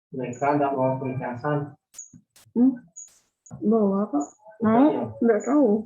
Mereka tidak bawa perhiasan. Bawa kok. Mau? Nggak tahu.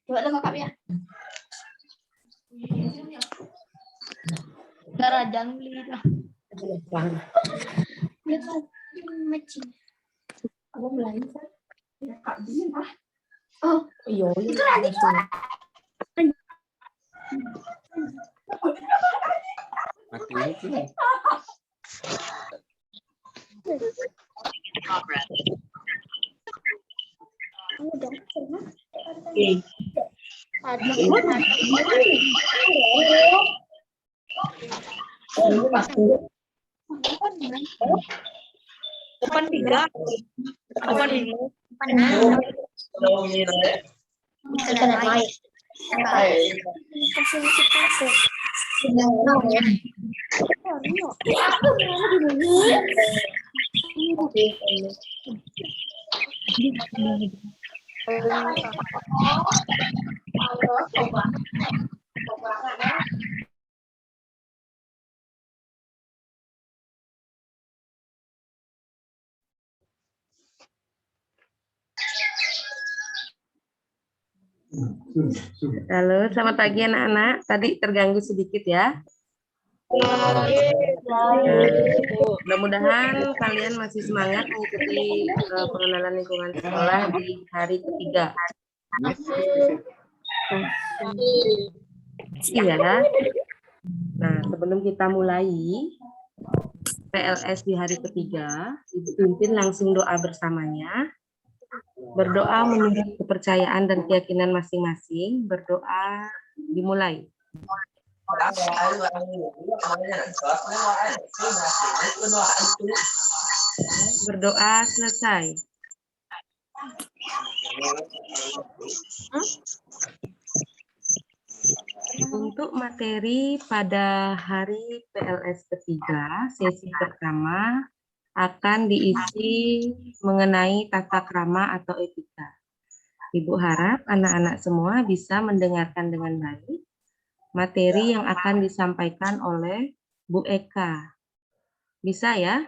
Coba lu kakak ya. Garajang beli dah. Ya kan, matching. Aku mulai kan. Ya kak dingin ah. Oh, iya. Itu nanti Mati ini. Depan tiga. Depan ini. Halo, selamat pagi anak-anak. Tadi terganggu sedikit ya. Mudah-mudahan kalian masih semangat mengikuti pengenalan lingkungan sekolah di hari ketiga. Iya. Nah, sebelum kita mulai PLS di hari ketiga, Ibu pimpin langsung doa bersamanya. Berdoa menurut kepercayaan dan keyakinan masing-masing. Berdoa dimulai. Berdoa selesai. Untuk materi pada hari PLS ketiga, sesi pertama akan diisi mengenai tata krama atau etika. Ibu harap anak-anak semua bisa mendengarkan dengan baik materi yang akan disampaikan oleh Bu Eka. Bisa ya?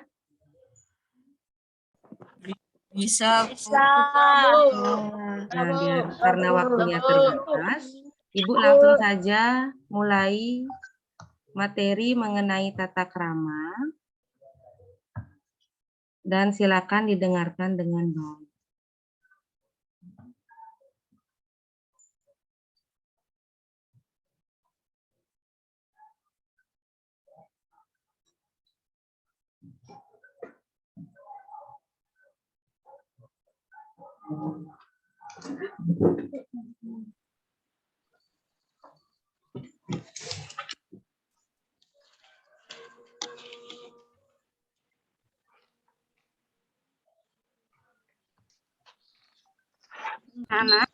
Bisa. Nah, karena waktunya terbatas, Ibu langsung saja mulai materi mengenai tata krama dan silakan didengarkan dengan baik. Anak.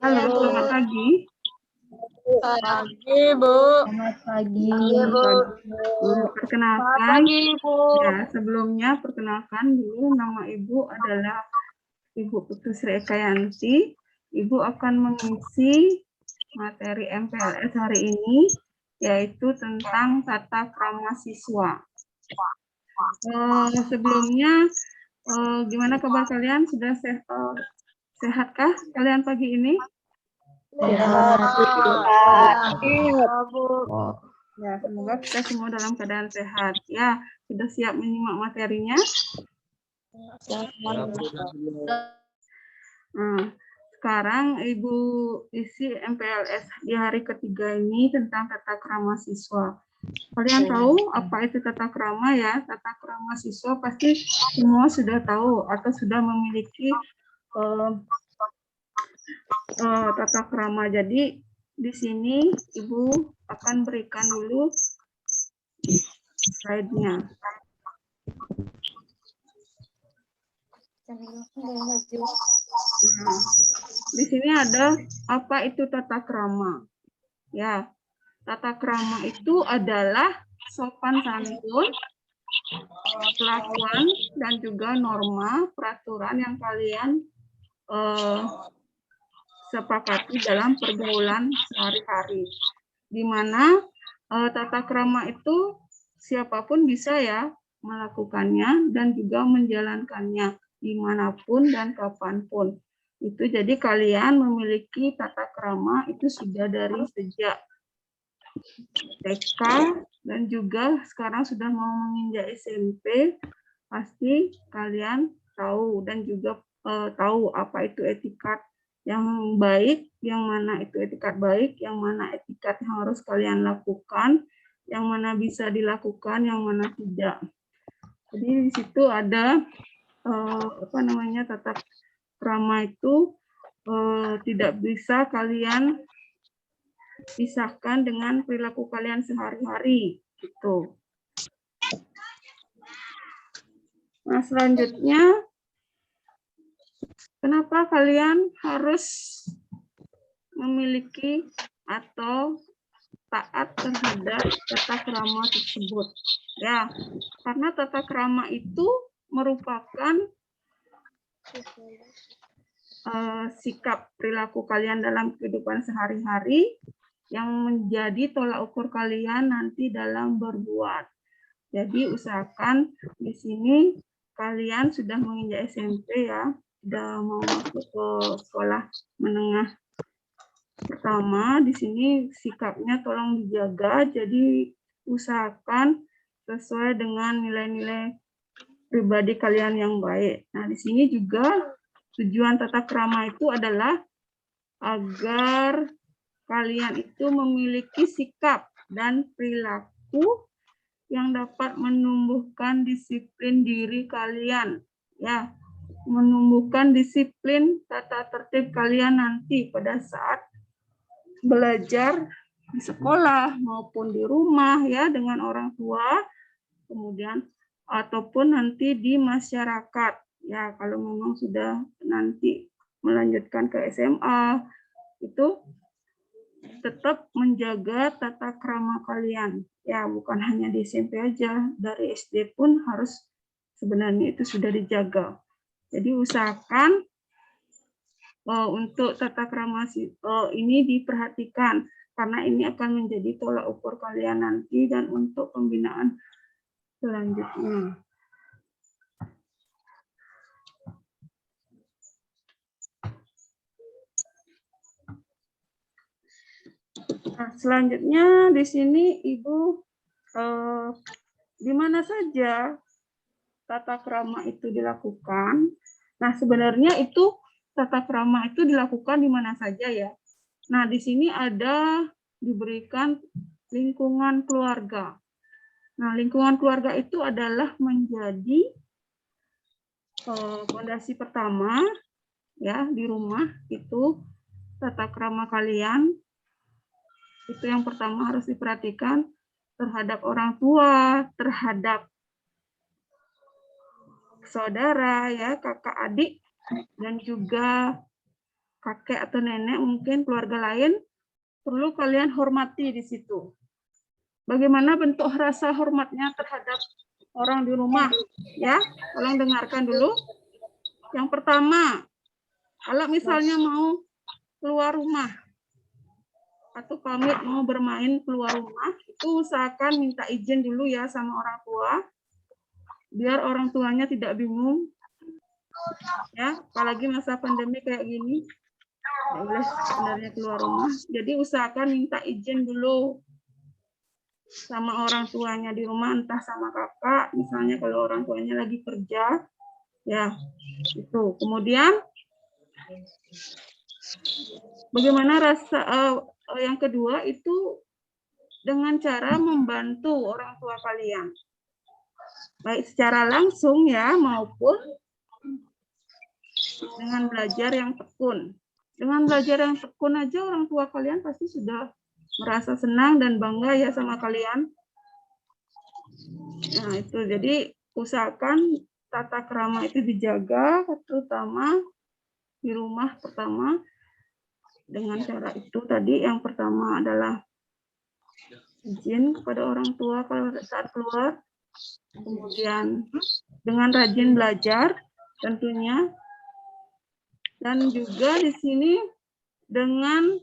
Halo, selamat pagi. Pagi, Bu. Selamat pagi. Bu. Perkenalkan, Bu. ya, sebelumnya perkenalkan dulu nama Ibu adalah Ibu Putusri Ekayanti. Ibu akan mengisi materi MPLS hari ini yaitu tentang tata krama siswa. Sebelumnya, gimana kabar kalian? Sudah sehatkah kalian pagi ini? Ya, semoga kita semua dalam keadaan sehat. Ya, sudah siap menyimak materinya? Nah, sekarang Ibu isi MPLS di hari ketiga ini tentang tata krama siswa. Kalian tahu apa itu tata krama ya? Tata krama siswa pasti semua sudah tahu atau sudah memiliki tata krama. Jadi di sini Ibu akan berikan dulu slide-nya. Nah, di sini ada apa itu tata krama. Ya, tata krama itu adalah sopan santun, kelakuan dan juga norma peraturan yang kalian sepakati dalam pergaulan sehari-hari. Di mana tata krama itu siapapun bisa ya melakukannya dan juga menjalankannya dimanapun dan kapanpun. Itu jadi kalian memiliki tata krama itu sudah dari sejak TK dan juga sekarang sudah mau menginjak SMP, pasti kalian tahu dan juga tahu apa itu etikat yang baik, yang mana itu etikat baik, yang mana etikat yang harus kalian lakukan, yang mana bisa dilakukan, yang mana tidak. Jadi di situ ada tata krama itu tidak bisa kalian pisahkan dengan perilaku kalian sehari-hari gitu. Nah, selanjutnya kenapa kalian harus memiliki atau taat terhadap tata krama tersebut? Ya, karena tata krama itu merupakan sikap perilaku kalian dalam kehidupan sehari-hari yang menjadi tolak ukur kalian nanti dalam berbuat. Jadi usahakan di sini kalian sudah menginjak SMP ya, sudah mau masuk ke sekolah menengah pertama. Di sini sikapnya tolong dijaga, jadi usahakan sesuai dengan nilai-nilai pribadi kalian yang baik. Nah, di sini juga tujuan tata krama itu adalah agar kalian itu memiliki sikap dan perilaku yang dapat menumbuhkan disiplin diri kalian. Ya, menumbuhkan disiplin tata tertib kalian nanti pada saat belajar di sekolah maupun di rumah ya dengan orang tua, kemudian ataupun nanti di masyarakat. Ya, kalau memang sudah nanti melanjutkan ke SMA, itu tetap menjaga tata krama kalian. Ya, bukan hanya di SMP aja, dari SD pun harus sebenarnya itu sudah dijaga. Jadi usahakan untuk tata krama ini diperhatikan, karena ini akan menjadi tolak ukur kalian nanti dan untuk pembinaan selanjutnya. Nah, selanjutnya di sini Ibu di mana saja tata krama itu dilakukan. Nah, sebenarnya itu tata krama itu dilakukan di mana saja ya. Nah, di sini ada diberikan lingkungan keluarga. Nah, lingkungan keluarga itu adalah menjadi fondasi pertama ya di rumah itu tata krama kalian. Itu yang pertama harus diperhatikan terhadap orang tua, terhadap saudara ya, kakak adik dan juga kakek atau nenek mungkin keluarga lain perlu kalian hormati di situ. Bagaimana bentuk rasa hormatnya terhadap orang di rumah ya? Tolong dengarkan dulu. Yang pertama, kalau misalnya mau keluar rumah, atau pamit mau bermain keluar rumah, itu usahakan minta izin dulu ya sama orang tua, biar orang tuanya tidak bingung. Ya, apalagi masa pandemi kayak gini, nggak boleh sebenarnya keluar rumah. Jadi usahakan minta izin dulu sama orang tuanya di rumah, entah sama kakak, misalnya kalau orang tuanya lagi kerja, ya itu. Kemudian bagaimana yang kedua itu dengan cara membantu orang tua kalian, baik secara langsung ya maupun dengan belajar yang tekun. Dengan belajar yang tekun aja orang tua kalian pasti sudah merasa senang dan bangga ya sama kalian. Nah itu, jadi usahakan tata krama itu dijaga, terutama di rumah pertama. Dengan cara itu tadi, yang pertama adalah izin kepada orang tua kalau saat keluar, kemudian dengan rajin belajar tentunya, dan juga di sini dengan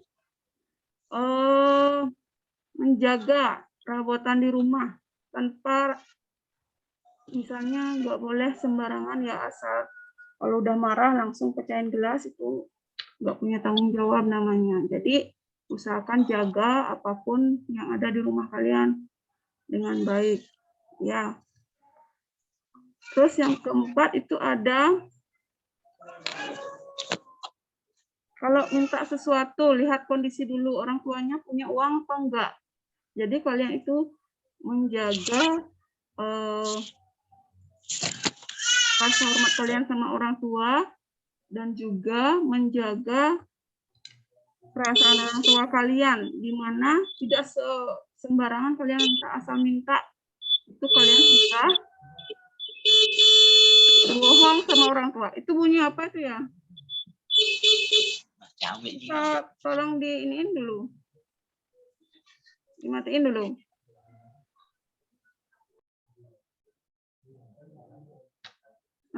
menjaga perabotan di rumah tanpa, misalnya nggak boleh sembarangan ya, asal kalau udah marah langsung pecahin gelas, itu nggak punya tanggung jawab namanya. Jadi usahakan jaga apapun yang ada di rumah kalian dengan baik ya. Terus yang keempat itu ada, kalau minta sesuatu, lihat kondisi dulu orang tuanya punya uang apa enggak. Jadi kalian itu menjaga rasa hormat kalian sama orang tua, dan juga menjaga perasaan orang tua kalian, di mana tidak sembarangan kalian asal minta. Itu kalian bisa berbohong sama orang tua. Itu bunyi apa itu ya? Bisa tolong diiniin dulu, dimatiin dulu.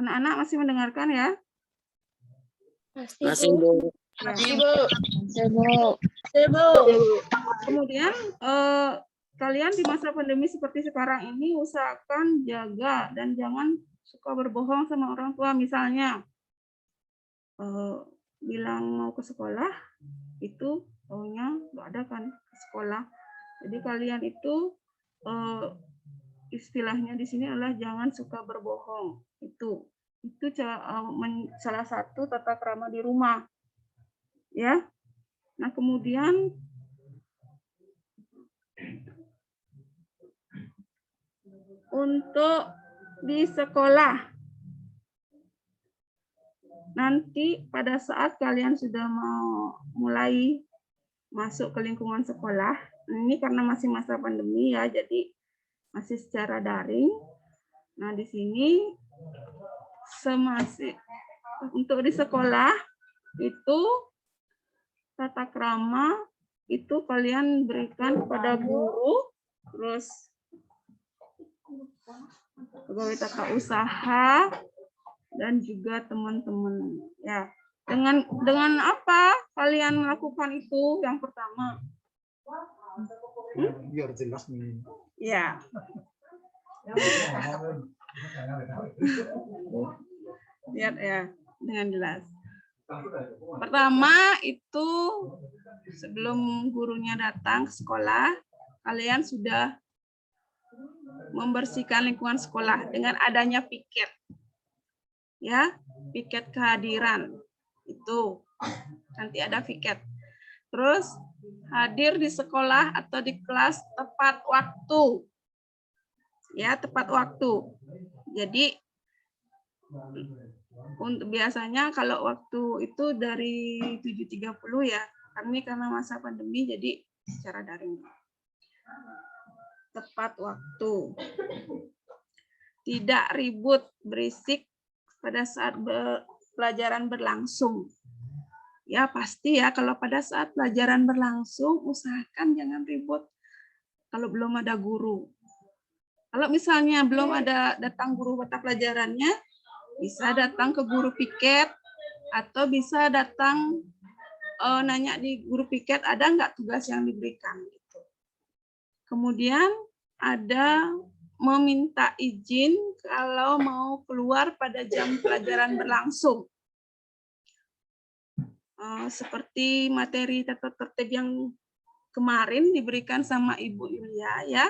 Anak-anak masih mendengarkan ya? Masih, Bu. Masih, Bu. Kemudian kalian di masa pandemi seperti sekarang ini usahakan jaga dan jangan suka berbohong sama orang tua. Misalnya bilang mau ke sekolah, itu taunya nggak ada kan ke sekolah. Jadi kalian itu istilahnya di sini adalah jangan suka berbohong. Itu salah satu tata krama di rumah ya. Nah kemudian untuk di sekolah, nanti pada saat kalian sudah mau mulai masuk ke lingkungan sekolah, ini karena masih masa pandemi ya, jadi masih secara daring. Nah di sini untuk di sekolah itu tata krama itu kalian berikan kepada guru, terus pegawai tata usaha, dan juga teman-teman ya. Dengan apa kalian melakukan itu? Yang pertama, Biar jelas nih. ya, lihat ya dengan jelas. Pertama itu sebelum gurunya datang ke sekolah, kalian sudah membersihkan lingkungan sekolah dengan adanya piket. Ya, piket kehadiran. Itu nanti ada piket. Terus hadir di sekolah atau di kelas tepat waktu. Ya, tepat waktu. Jadi biasanya kalau waktu itu dari 7.30 ya. Karena masa pandemi jadi secara daring. Tepat waktu. Tidak ribut, berisik pada saat pelajaran berlangsung. Ya pasti ya, kalau pada saat pelajaran berlangsung usahakan jangan ribut kalau belum ada guru. Kalau misalnya belum ada datang guru mata pelajarannya, bisa datang ke guru piket atau bisa datang nanya di guru piket ada nggak tugas yang diberikan gitu. Kemudian ada meminta izin kalau mau keluar pada jam pelajaran berlangsung. Seperti materi tata tertib yang kemarin diberikan sama Ibu Yulia ya,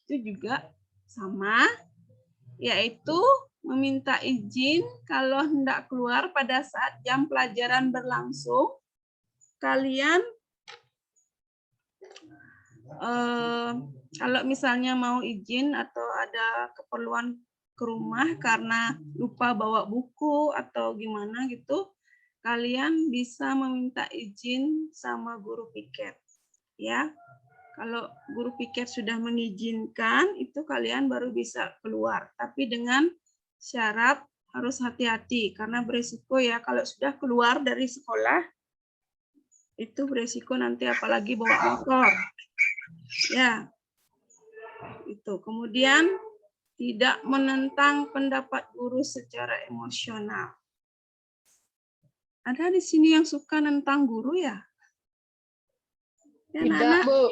itu juga sama, yaitu meminta izin kalau hendak keluar pada saat jam pelajaran berlangsung. Kalian kalau misalnya mau izin atau ada keperluan ke rumah karena lupa bawa buku atau gimana gitu, kalian bisa meminta izin sama guru piket. Ya, kalau guru piket sudah mengizinkan, itu kalian baru bisa keluar. Tapi dengan syarat harus hati-hati karena berisiko ya kalau sudah keluar dari sekolah itu berisiko nanti apalagi bawa motor. Ya, itu. Kemudian tidak menentang pendapat guru secara emosional. Ada di sini yang suka nentang guru ya? Ya, Tidak, anak-anak? Bu.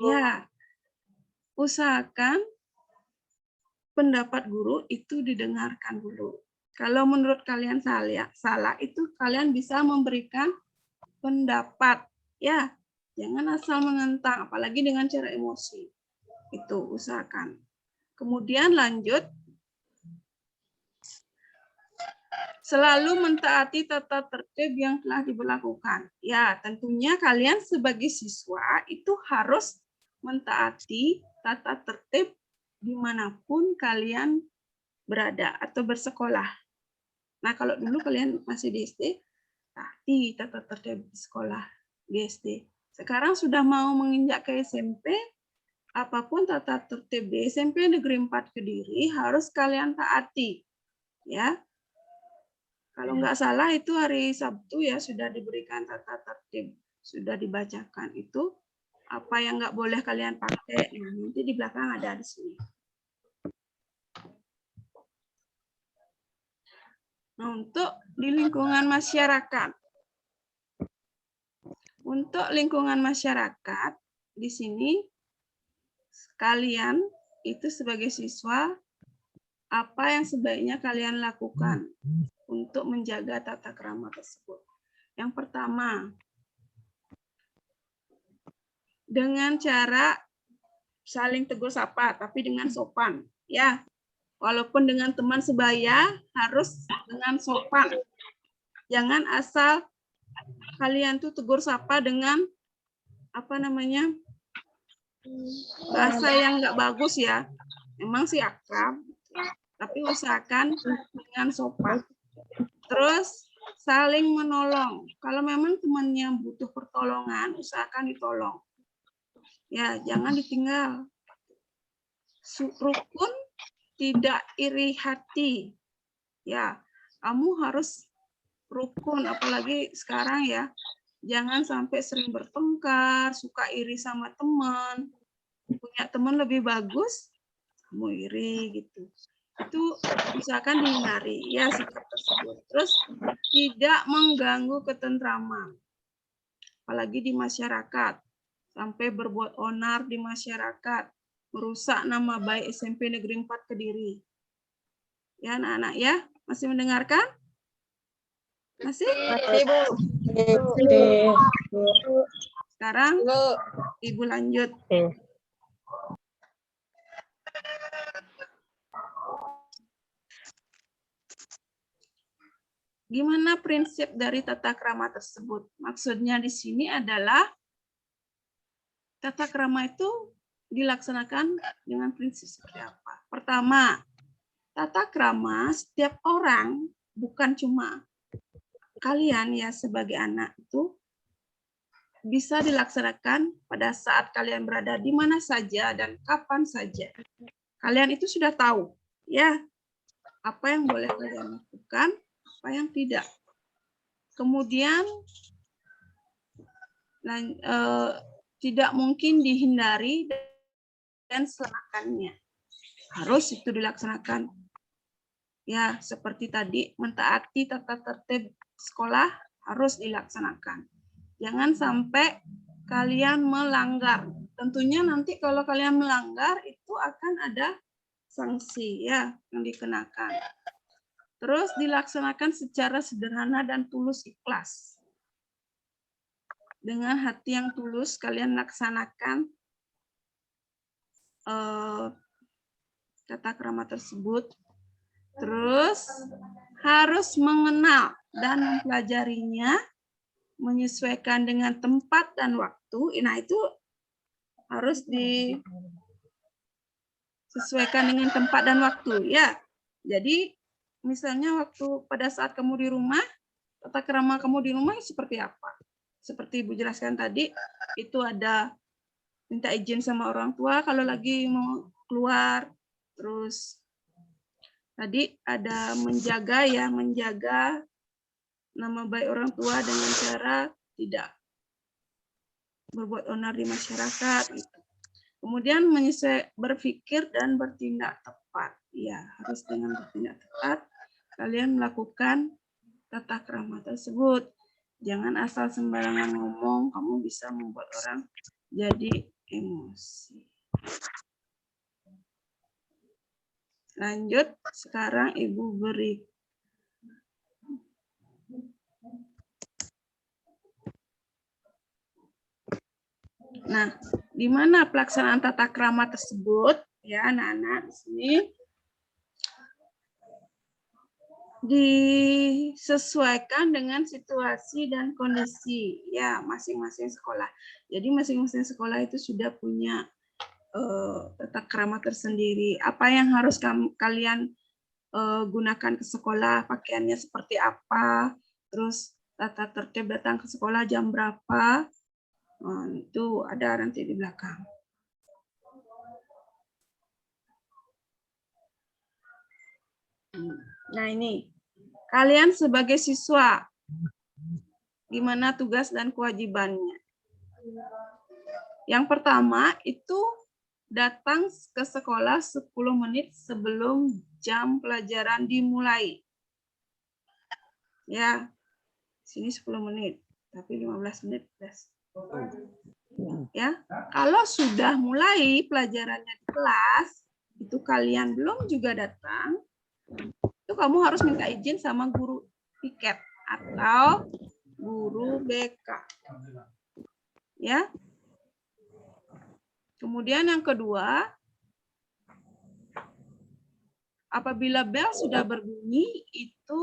Ya, usahakan pendapat guru itu didengarkan dulu. Kalau menurut kalian salah itu kalian bisa memberikan pendapat. Ya, jangan asal menentang, apalagi dengan cara emosi. Itu usahakan. Kemudian lanjut. Selalu mentaati tata tertib yang telah diberlakukan. Ya, tentunya kalian sebagai siswa itu harus mentaati tata tertib dimanapun kalian berada atau bersekolah. Nah, kalau dulu kalian masih di SD, taati tata tertib di sekolah di SD. Sekarang sudah mau menginjak ke SMP, apapun tata tertib di SMP Negeri 4 Kediri harus kalian taati. Ya. Kalau nggak salah itu hari Sabtu ya sudah diberikan tata tertib, sudah dibacakan itu apa yang nggak boleh kalian pakai. Nah, nanti di belakang ada di sini. Nah, untuk di lingkungan masyarakat. Untuk lingkungan masyarakat di sini kalian itu sebagai siswa apa yang sebaiknya kalian lakukan untuk menjaga tata krama tersebut. Yang pertama, dengan cara saling tegur sapa, tapi dengan sopan. Ya, walaupun dengan teman sebaya harus dengan sopan. Jangan asal kalian tuh tegur sapa dengan apa namanya bahasa yang nggak bagus ya. Memang sih akrab, tapi usahakan dengan sopan. Terus saling menolong. Kalau memang temannya butuh pertolongan, usahakan ditolong. Ya, jangan ditinggal. Rukun tidak iri hati. Ya, kamu harus rukun, apalagi sekarang ya. Jangan sampai sering bertengkar, suka iri sama teman. Punya teman lebih bagus, kamu iri gitu. Itu usahakan dihindari ya sikap tersebut. Terus tidak mengganggu ketentraman, apalagi di masyarakat, sampai berbuat onar di masyarakat, merusak nama baik SMP Negeri 4 Kediri. Ya anak-anak ya, masih mendengarkan? Masih? Sekarang Ibu lanjut. Gimana prinsip dari tata krama tersebut? Maksudnya di sini adalah tata krama itu dilaksanakan dengan prinsip seperti apa? Pertama, tata krama setiap orang, bukan cuma kalian ya sebagai anak itu, bisa dilaksanakan pada saat kalian berada di mana saja dan kapan saja. Kalian itu sudah tahu ya apa yang boleh kalian lakukan, apa yang tidak. Kemudian tidak mungkin dihindari dan selakannya. Harus itu dilaksanakan. Ya, seperti tadi mentaati tata tertib sekolah harus dilaksanakan. Jangan sampai kalian melanggar. Tentunya nanti kalau kalian melanggar itu akan ada sanksi ya yang dikenakan. Terus dilaksanakan secara sederhana dan tulus ikhlas. Dengan hati yang tulus kalian laksanakan tata krama tersebut. Terus harus mengenal dan mempelajarinya, menyesuaikan dengan tempat dan waktu. Nah, itu harus disesuaikan dengan tempat dan waktu ya. Jadi misalnya waktu pada saat kamu di rumah, tata krama kamu di rumah seperti apa? Seperti Ibu jelaskan tadi, itu ada minta izin sama orang tua kalau lagi mau keluar. Terus tadi ada menjaga ya, menjaga nama baik orang tua dengan cara tidak berbuat onar di masyarakat. Gitu. Kemudian berpikir dan bertindak tepat. Ya, harus dengan bertindak tepat kalian melakukan tata krama tersebut. Jangan asal sembarangan ngomong, kamu bisa membuat orang jadi emosi. Lanjut, sekarang Ibu beri. Nah, di mana pelaksanaan tata krama tersebut? Ya, anak-anak di sini disesuaikan dengan situasi dan kondisi ya masing-masing sekolah. Jadi masing-masing sekolah itu sudah punya tata krama tersendiri. Apa yang harus kalian gunakan ke sekolah, pakaiannya seperti apa, terus tata tertib datang ke sekolah jam berapa, itu ada nanti di belakang. Nah ini, kalian sebagai siswa, gimana tugas dan kewajibannya? Yang pertama itu datang ke sekolah 10 menit sebelum jam pelajaran dimulai. Ya, sini 10 menit, tapi 15 menit. Ya, kalau sudah mulai pelajarannya di kelas, itu kalian belum juga datang, itu kamu harus minta izin sama guru piket atau guru BK. Ya. Kemudian yang kedua, apabila bel sudah berbunyi, itu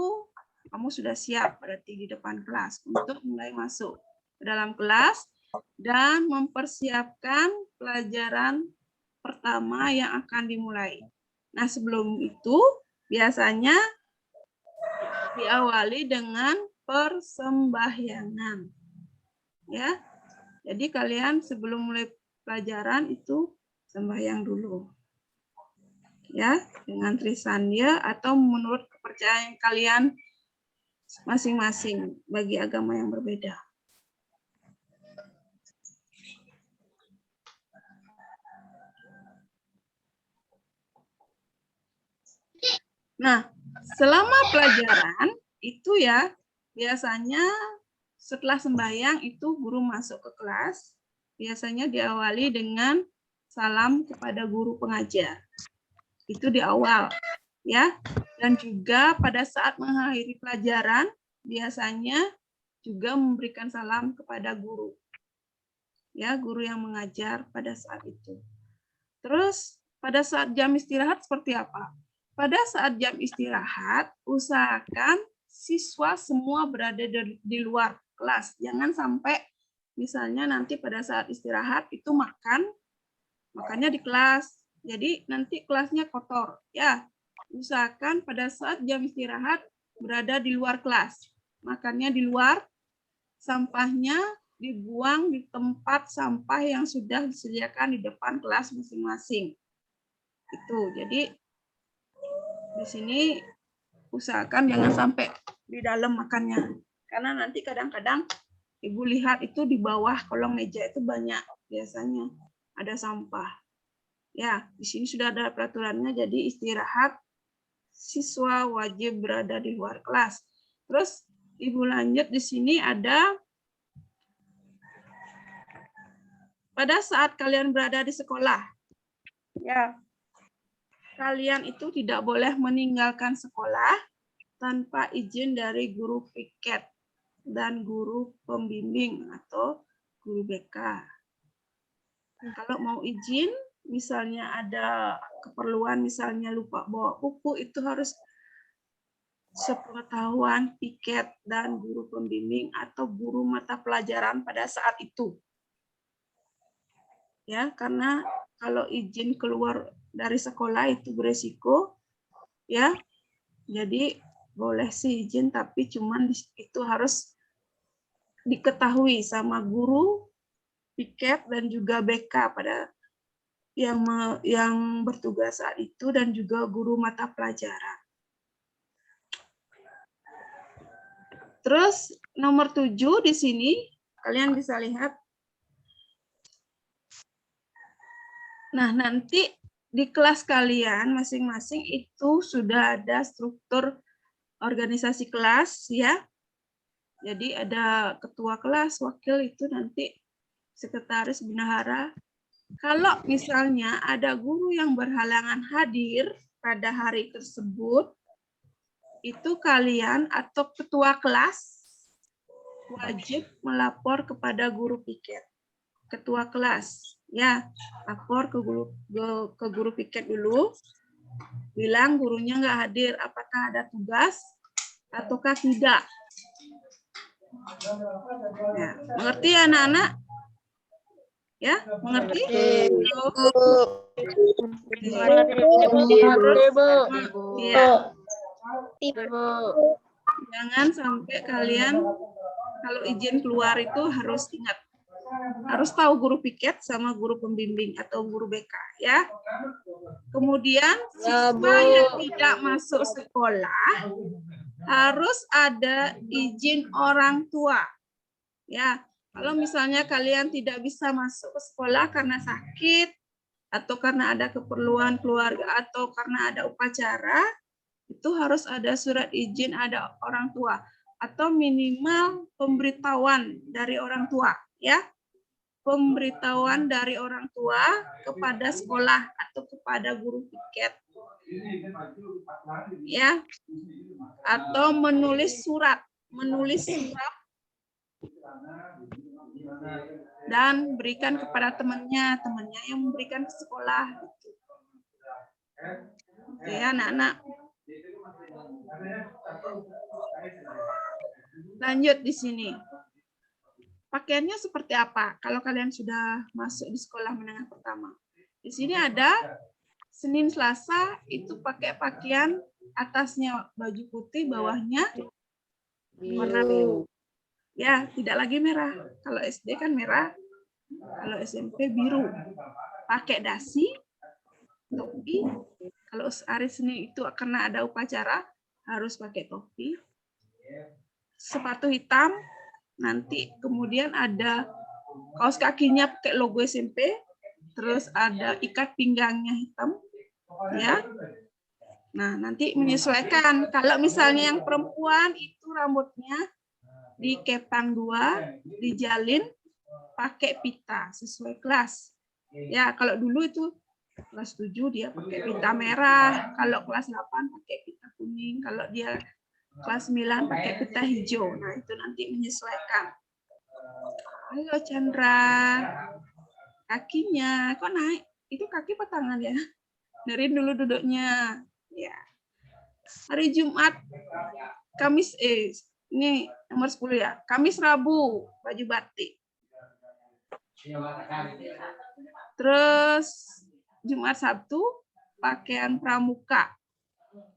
kamu sudah siap berarti di depan kelas untuk mulai masuk ke dalam kelas dan mempersiapkan pelajaran pertama yang akan dimulai. Nah, sebelum itu biasanya diawali dengan persembahyangan. Ya. Jadi kalian sebelum mulai pelajaran itu sembahyang dulu. Ya, dengan Trisandya atau menurut kepercayaan kalian masing-masing bagi agama yang berbeda. Nah, selama pelajaran itu ya biasanya setelah sembahyang itu guru masuk ke kelas, biasanya diawali dengan salam kepada guru pengajar. Itu di awal, ya. Dan juga pada saat mengakhiri pelajaran, biasanya juga memberikan salam kepada guru. Ya, guru yang mengajar pada saat itu. Terus pada saat jam istirahat seperti apa? Pada saat jam istirahat, usahakan siswa semua berada di luar kelas. Jangan sampai misalnya nanti pada saat istirahat itu makannya di kelas. Jadi nanti kelasnya kotor. Ya, usahakan pada saat jam istirahat berada di luar kelas. Makannya di luar, sampahnya dibuang di tempat sampah yang sudah disediakan di depan kelas masing-masing. Itu. Jadi di sini usahakan jangan sampai di dalam makannya. Karena nanti kadang-kadang Ibu lihat itu di bawah kolong meja itu banyak biasanya ada sampah. Ya, di sini sudah ada peraturannya, jadi istirahat siswa wajib berada di luar kelas. Terus Ibu lanjut di sini ada pada saat kalian berada di sekolah, ya, kalian itu tidak boleh meninggalkan sekolah tanpa izin dari guru piket dan guru pembimbing atau guru BK. Kalau mau izin, misalnya ada keperluan, misalnya lupa bawa buku, itu harus sepengetahuan piket dan guru pembimbing atau guru mata pelajaran pada saat itu. Ya, karena kalau izin keluar dari sekolah itu beresiko, ya. Jadi boleh sih izin, tapi cuman itu harus diketahui sama guru piket dan juga BK pada yang bertugas saat itu dan juga guru mata pelajaran. Terus nomor 7 di sini kalian bisa lihat. Nah, nanti di kelas kalian masing-masing itu sudah ada struktur organisasi kelas ya. Jadi ada ketua kelas, wakil itu nanti sekretaris, bendahara. Kalau misalnya ada guru yang berhalangan hadir pada hari tersebut, itu kalian atau ketua kelas wajib melapor kepada guru piket. Ketua kelas, ya, lapor ke guru piket dulu, bilang gurunya nggak hadir, apakah ada tugas ataukah tidak. Ya, mengerti ya anak-anak? Ya, mengerti? Ya. Jangan sampai kalian kalau izin keluar itu harus ingat, harus tahu guru piket sama guru pembimbing atau guru BK ya. Kemudian siswa yang tidak masuk sekolah harus ada izin orang tua. Ya, kalau misalnya kalian tidak bisa masuk ke sekolah karena sakit atau karena ada keperluan keluarga atau karena ada upacara, itu harus ada surat izin ada orang tua atau minimal pemberitahuan dari orang tua, ya. Pemberitahuan dari orang tua kepada sekolah atau kepada guru piket. Ya. Atau menulis surat dan berikan kepada temannya yang memberikan ke sekolah. Ya, anak-anak. Lanjut di sini. Pakaiannya seperti apa kalau kalian sudah masuk di sekolah menengah pertama? Di sini ada Senin Selasa itu pakai pakaian atasnya baju putih, bawahnya warna biru. Ya, tidak lagi merah. Kalau SD kan merah, kalau SMP biru. Pakai dasi, topi. Kalau hari Senin itu karena ada upacara harus pakai topi. Sepatu hitam. Nanti kemudian ada kaos kakinya pakai logo SMP, terus ada ikat pinggangnya hitam, ya. Nah, nanti menyesuaikan. Kalau misalnya yang perempuan itu rambutnya dikepang 2, dijalin pakai pita sesuai kelas. Ya, kalau dulu itu kelas 7 dia pakai pita merah, kalau kelas 8 pakai pita kuning, kalau dia kelas 9 pakai pita hijau. Nah, itu nanti menyesuaikan. Halo Chandra. Kakinya kok naik? Itu kaki apa tangan ya? Nerin dulu duduknya. Ya. Hari Jumat, Kamis ini nomor 10 ya. Kamis Rabu baju batik. Terus Jumat Sabtu pakaian pramuka.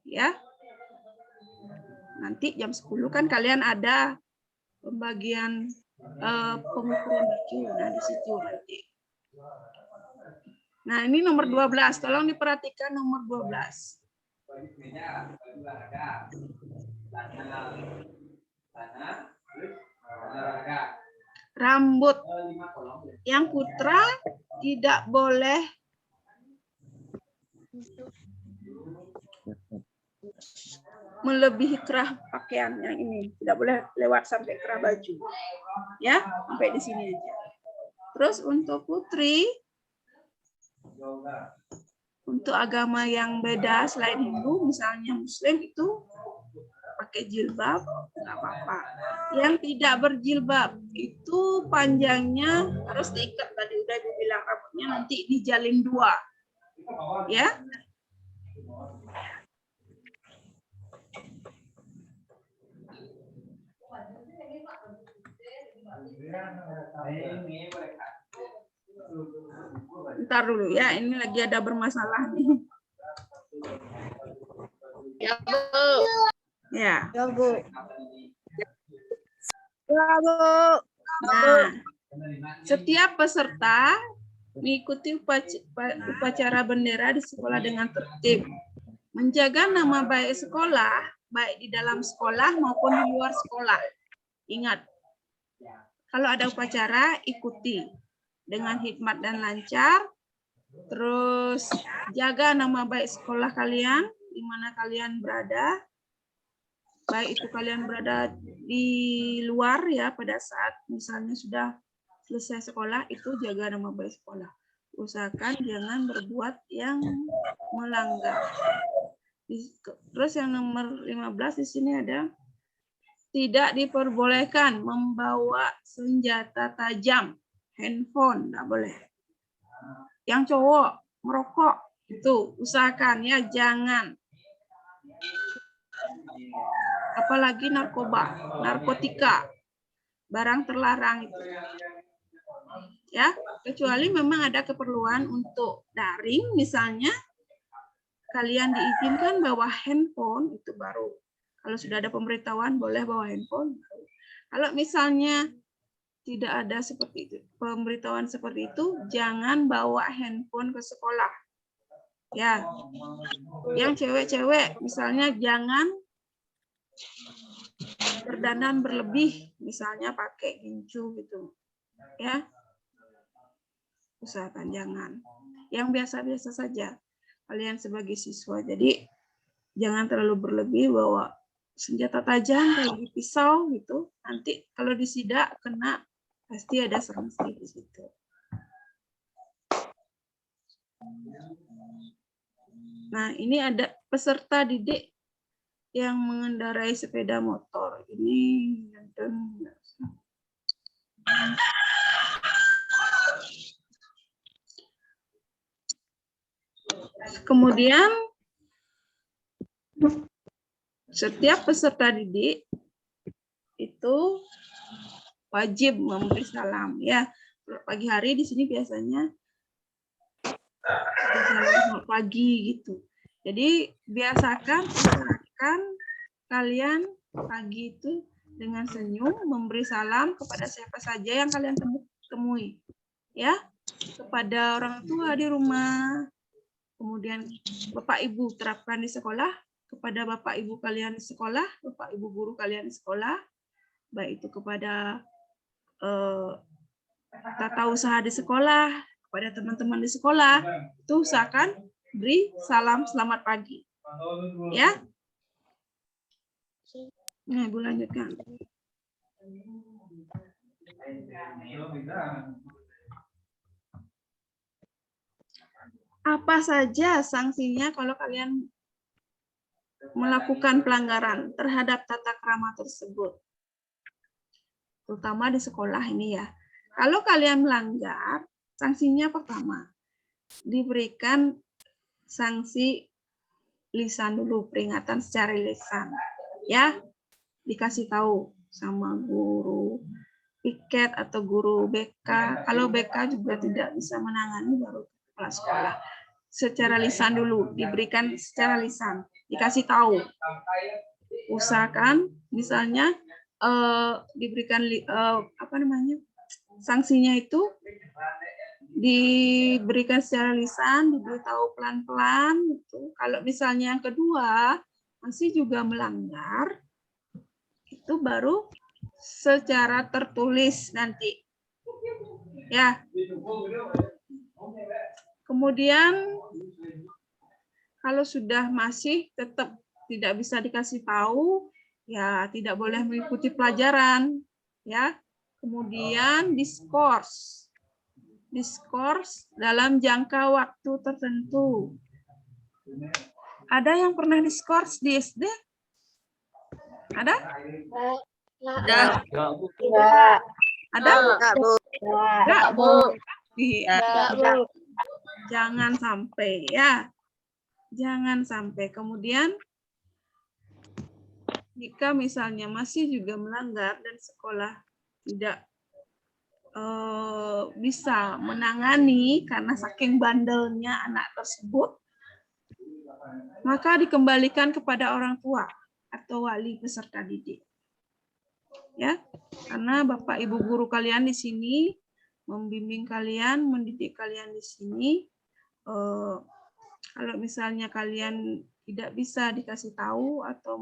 Ya. Nanti jam 10 kan kalian ada pembagian pengukuran baju. Nah, di situ nanti. Nah, ini nomor 12. Tolong diperhatikan nomor 12. Rambut yang putra tidak boleh melebihi kerah pakaian yang ini, tidak boleh lewat sampai kerah baju, ya, sampai di sini aja. Terus untuk putri, untuk agama yang beda selain Hindu, misalnya Muslim itu pakai jilbab, nggak apa-apa. Yang tidak berjilbab itu panjangnya harus diikat, tadi udah dibilang, rambutnya nanti dijalin 2, ya. Ntar dulu ya, ini lagi ada bermasalah nih. Ya, Bu. Ya. Ya, Bu. Nah, setiap peserta mengikuti upacara bendera di sekolah dengan tertib, menjaga nama baik sekolah, baik di dalam sekolah maupun di luar sekolah. Ingat, kalau ada upacara, ikuti dengan hikmat dan lancar. Terus jaga nama baik sekolah kalian, di mana kalian berada. Baik itu kalian berada di luar ya, pada saat misalnya sudah selesai sekolah, itu jaga nama baik sekolah. Usahakan jangan berbuat yang melanggar. Terus yang nomor 15 di sini ada, tidak diperbolehkan membawa senjata tajam, handphone, enggak boleh. Yang cowok merokok, itu usahakan ya, jangan. Apalagi narkotika, barang terlarang itu. Ya, kecuali memang ada keperluan untuk daring, misalnya kalian diizinkan bawa handphone, itu baru. Kalau sudah ada pemberitahuan boleh bawa handphone. Kalau misalnya tidak ada seperti itu, pemberitahuan seperti itu, jangan bawa handphone ke sekolah. Ya, yang cewek-cewek misalnya jangan berdandan berlebih, misalnya pakai gincu gitu. Ya, usahakan jangan. Yang biasa-biasa saja. Kalian sebagai siswa, jadi jangan terlalu berlebih bawa senjata tajam kayak pisau gitu. Nanti kalau disidak kena, pasti ada sanksi di situ. Nah, ini ada peserta didik yang mengendarai sepeda motor. Ini kemudian setiap peserta didik itu wajib memberi salam ya. Pagi hari di sini biasanya selamat pagi gitu. Jadi biasakan kalian pagi itu dengan senyum memberi salam kepada siapa saja yang kalian temui. Ya, kepada orang tua di rumah. Kemudian Bapak Ibu terapkan di sekolah, kepada Bapak Ibu kalian di sekolah, Bapak Ibu guru kalian di sekolah, baik itu kepada tata usaha di sekolah, kepada teman-teman di sekolah, itu usahakan beri salam selamat pagi. Ya. Nah, Ibu lanjutkan. Apa saja sanksinya kalau kalian melakukan pelanggaran terhadap tata krama tersebut? Terutama di sekolah ini ya. Kalau kalian melanggar, sanksinya pertama, diberikan sanksi lisan dulu, peringatan secara lisan. Ya, dikasih tahu sama guru piket atau guru BK. Kalau BK juga tidak bisa menangani, baru kepala sekolah. Secara lisan dulu, diberikan secara lisan, dikasih tahu. Usahakan misalnya diberikan sanksinya itu diberikan secara lisan, diberitahu pelan-pelan gitu. Kalau misalnya yang kedua masih juga melanggar, itu baru secara tertulis nanti. Ya. Kemudian kalau sudah masih tetap tidak bisa dikasih tahu, ya tidak boleh mengikuti pelajaran, ya. Kemudian diskors. diskors dalam jangka waktu tertentu. Ada yang pernah diskors di SD? Ada? Enggak. Ada? Enggak, Bu. Iya. Enggak, Bu. Jangan sampai ya. Jangan sampai. Kemudian jika misalnya masih juga melanggar dan sekolah tidak bisa menangani karena saking bandelnya anak tersebut, maka dikembalikan kepada orang tua atau wali peserta didik. Ya, karena Bapak Ibu guru kalian di sini membimbing kalian, mendidik kalian di sini. Kalau misalnya kalian tidak bisa dikasih tahu atau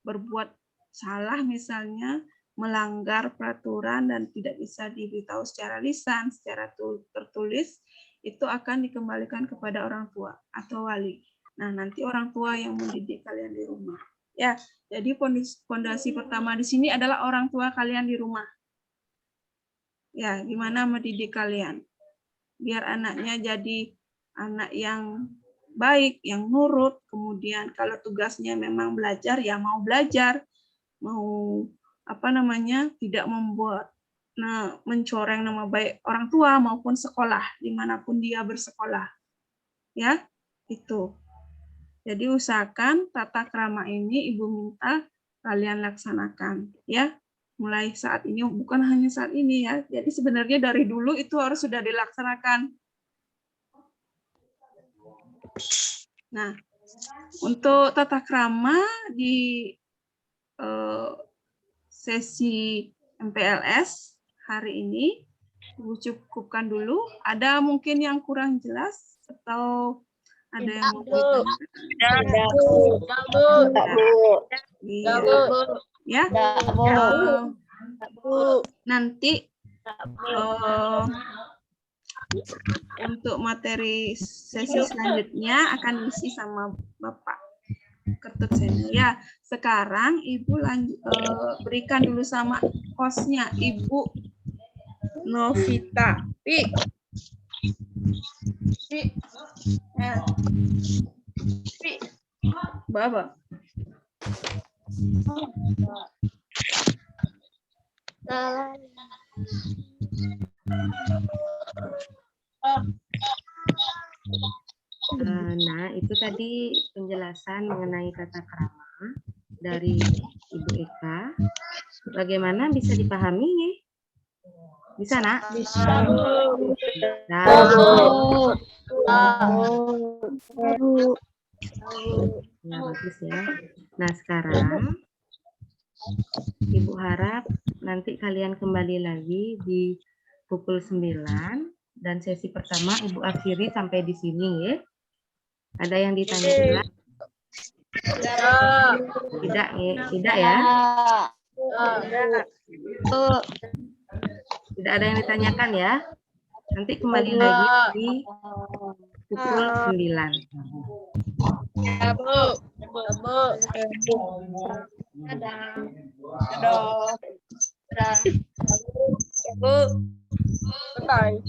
berbuat salah, misalnya melanggar peraturan dan tidak bisa diberitahu secara lisan, secara tertulis, itu akan dikembalikan kepada orang tua atau wali. Nah, nanti orang tua yang mendidik kalian di rumah. Ya, jadi fondasi pertama di sini adalah orang tua kalian di rumah. Ya, gimana mendidik kalian? Biar anaknya jadi anak yang baik, yang nurut, kemudian kalau tugasnya memang belajar, ya mau belajar, mau tidak membuat mencoreng nama baik orang tua maupun sekolah, dimanapun dia bersekolah. Ya, itu. Jadi usahakan tata krama ini Ibu minta kalian laksanakan, ya. Mulai saat ini, bukan hanya saat ini ya. Jadi sebenarnya dari dulu itu harus sudah dilaksanakan. Nah, untuk tata krama di sesi MPLS hari ini, Ibu cukupkan dulu. Ada mungkin yang kurang jelas atau ada yang mau ditanyakan? Ya, nanti untuk materi sesi selanjutnya akan diisi sama Bapak Ketut Seni. Ya, sekarang Ibu berikan dulu sama hostnya, Ibu Novita. Ya. Bapak. Nah, itu tadi penjelasan mengenai tata krama dari Ibu Eka. Bagaimana, bisa dipahami ya? Bisa, Nak? Bisa, Bu. Nah, ya, bagus ya. Nah, sekarang Ibu harap nanti kalian kembali lagi di pukul 9 dan sesi pertama Ibu akhiri sampai di sini ya. Ada yang ditanyakan? Tidak ya? Tidak ada yang ditanyakan ya? Nanti kembali lagi di pukul 9. Ya, Bu. Goodbye.